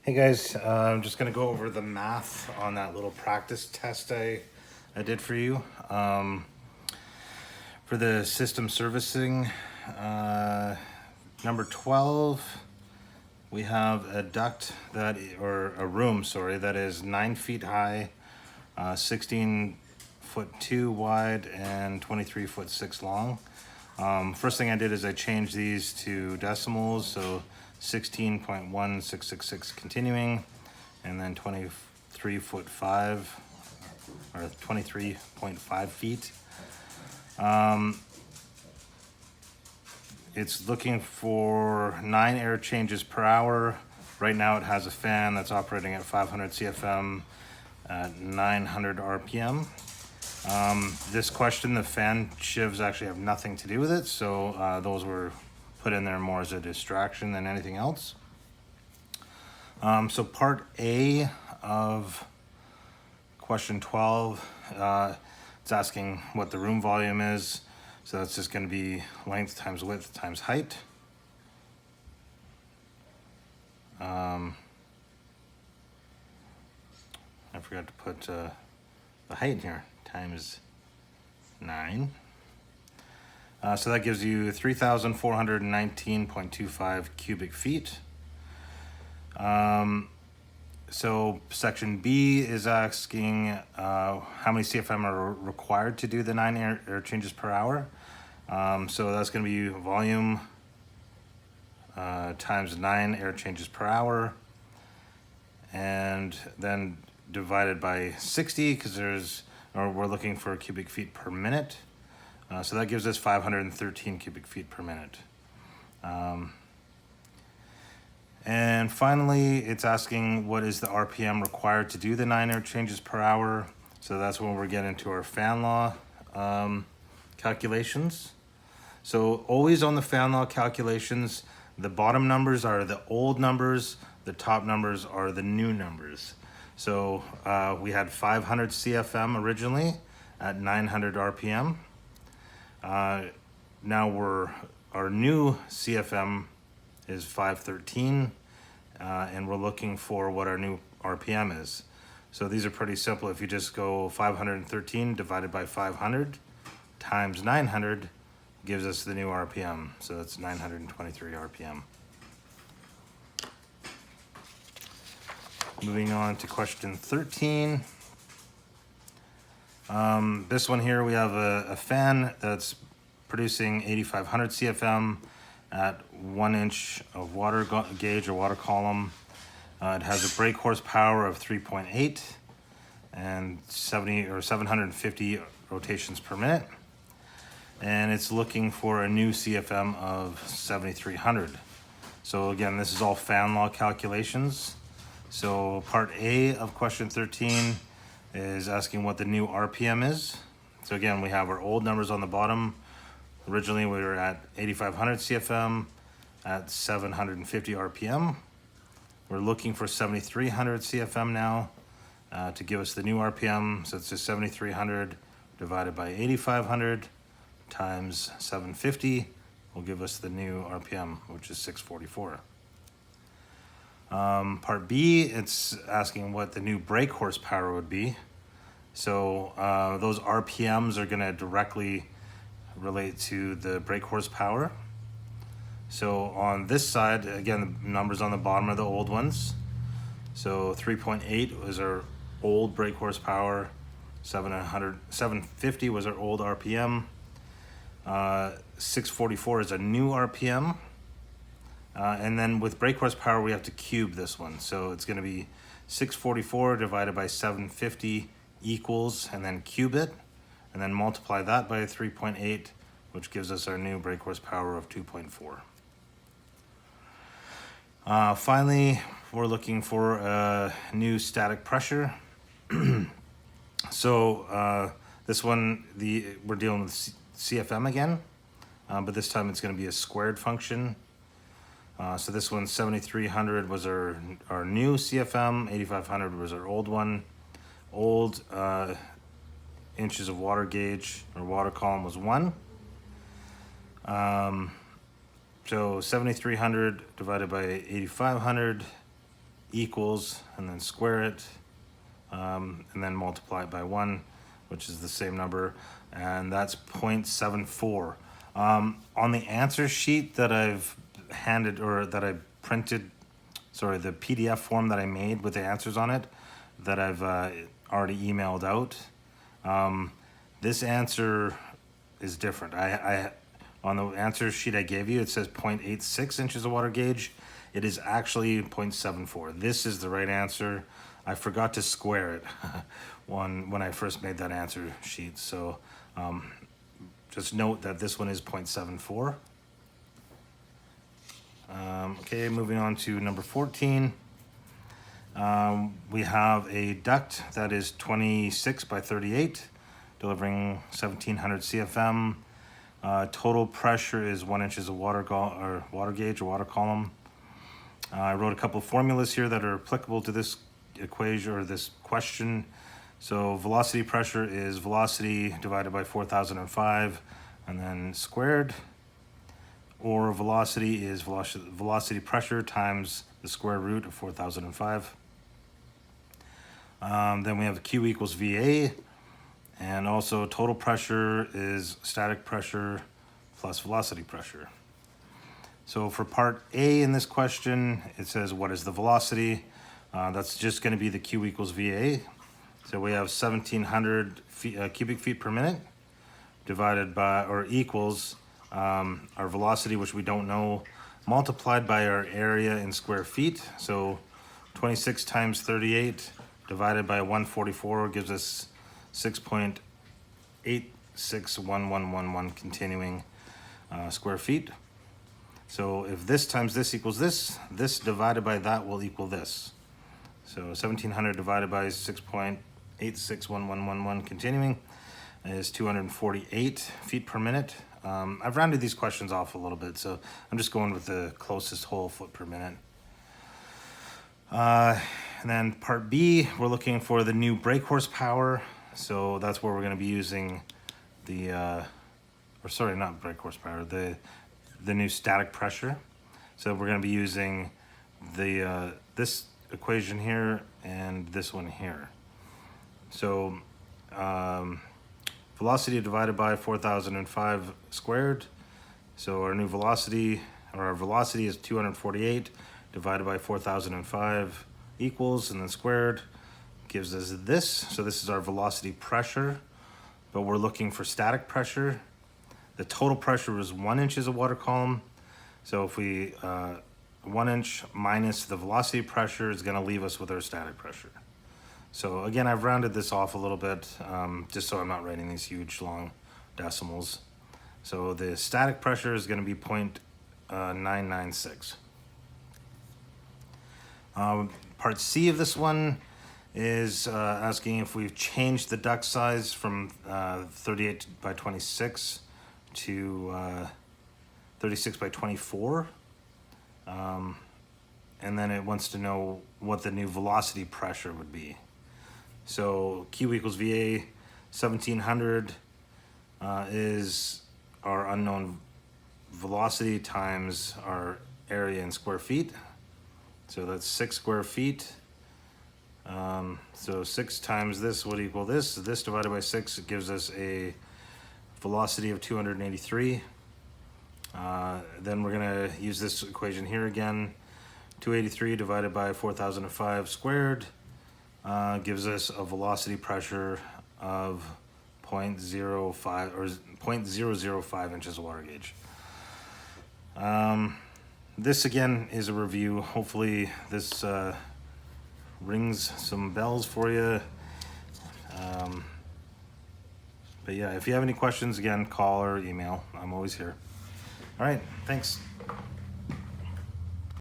Hey guys, I'm just gonna go over the math on that little practice test I did for you. For the system servicing, number 12, we have a duct or a room, sorry, that is 9 feet high, 16'2" wide, and 23'6" long. First thing I did is I changed these to decimals, so 16.1666 continuing, and then 23'5" or 23.5 feet. It's looking for 9 air changes per hour. Right now it has a fan that's operating at 500 CFM at 900 RPM. This question, the fan shivs actually have nothing to do with it, so those were put in there more as a distraction than anything else. So part A of question 12, it's asking what the room volume is. So that's just going to be length times width times height. I forgot to put the height here, times 9. So that gives you 3,419.25 cubic feet. So section B is asking how many CFM are required to do the 9 air changes per hour. So that's going to be volume times 9 air changes per hour, and then divided by 60 because we're looking for cubic feet per minute. So that gives us 513 cubic feet per minute. And finally, it's asking what is the RPM required to do the 9 air changes per hour. So that's when we're getting to our fan law calculations. So always on the fan law calculations, the bottom numbers are the old numbers, the top numbers are the new numbers. So we had 500 CFM originally at 900 RPM. Now our new CFM is 513, and we're looking for what our new RPM is. So these are pretty simple. If you just go 513 divided by 500 times 900 gives us the new RPM. So that's 923 RPM. Moving on to question 13. This one here, we have a fan that's producing 8,500 CFM at 1 inch of water gauge or water column. It has a brake horsepower of 3.8 and 750 rotations per minute. And it's looking for a new CFM of 7,300. So again, this is all fan law calculations. So part A of question 13 is asking what the new RPM is. So again, we have our old numbers on the bottom. Originally we were at 8,500 CFM at 750 RPM. We're looking for 7,300 CFM now to give us the new RPM. So it's just 7,300 divided by 8,500 times 750 will give us the new RPM, which is 644. Part B, it's asking what the new brake horsepower would be. So those RPMs are going to directly relate to the brake horsepower. So on this side, again, the numbers on the bottom are the old ones. So 3.8 was our old brake horsepower, 750 was our old RPM, 644 is a new RPM. And then with brake horsepower, we have to cube this one. So it's going to be 644 divided by 750 equals, and then cube it, and then multiply that by 3.8, which gives us our new brake horsepower of 2.4. Finally, we're looking for a new static pressure. So this one, we're dealing with CFM again, but this time it's going to be a squared function. So this one, 7,300 was our new CFM, 8,500 was our old one. Old inches of water gauge or water column was 1. So 7,300 divided by 8,500 equals, and then square it, and then multiply it by 1, which is the same number, and that's 0.74. On the answer sheet that I've handed, or that I printed, sorry, the PDF form that I made with the answers on it, that I've already emailed out, this answer is different. I on the answer sheet I gave you, it says 0.86 inches of water gauge. It is actually 0.74. This is the right answer. I forgot to square it when I first made that answer sheet. So just note that this one is 0.74. Okay, moving on to number 14. We have a duct that is 26 by 38, delivering 1700 CFM. Total pressure is 1 inches of water gauge or water column. I wrote a couple of formulas here that are applicable to this equation or this question. So velocity pressure is velocity divided by 4005 and then squared, or velocity is velocity pressure times the square root of 4005. Then we have Q equals VA, and also total pressure is static pressure plus velocity pressure. So for part A in this question, it says what is the velocity? That's just going to be the Q equals VA. So we have 1700 cubic feet per minute divided by, or equals our velocity, which we don't know, multiplied by our area in square feet. So 26 times 38 divided by 144 gives us 6.861111 continuing square feet. So if this times this equals this, this divided by that will equal this. So 1700 divided by 6.861111 continuing is 248 feet per minute. I've rounded these questions off a little bit, so I'm just going with the closest whole foot per minute. And then part B, we're looking for the new brake horsepower. So that's where we're going to be using the, or sorry, not brake horsepower, the new static pressure. So we're going to be using the this equation here and this one here. So velocity divided by 4005 squared. So our new velocity, or our velocity, is 248 divided by 4005 equals, and then squared gives us this. So this is our velocity pressure, but we're looking for static pressure. The total pressure is 1 inch of water column. So if we 1 inch minus the velocity pressure is going to leave us with our static pressure. So again, I've rounded this off a little bit, just so I'm not writing these huge long decimals. So the static pressure is going to be 0.996. Part C of this one is asking if we've changed the duct size from 38 by 26 to 36 by 24. And then it wants to know what the new velocity pressure would be. So Q equals VA, 1700 is our unknown velocity times our area in square feet. So that's 6 square feet. So 6 times this would equal this. This divided by 6, it gives us a velocity of 283. Then we're going to use this equation here again. 283 divided by 4005 squared gives us a velocity pressure of 0.05 or 0.005 inches of water gauge. This again is a review. Hopefully this rings some bells for you. But yeah, if you have any questions, again, call or email. I'm always here. All right, thanks.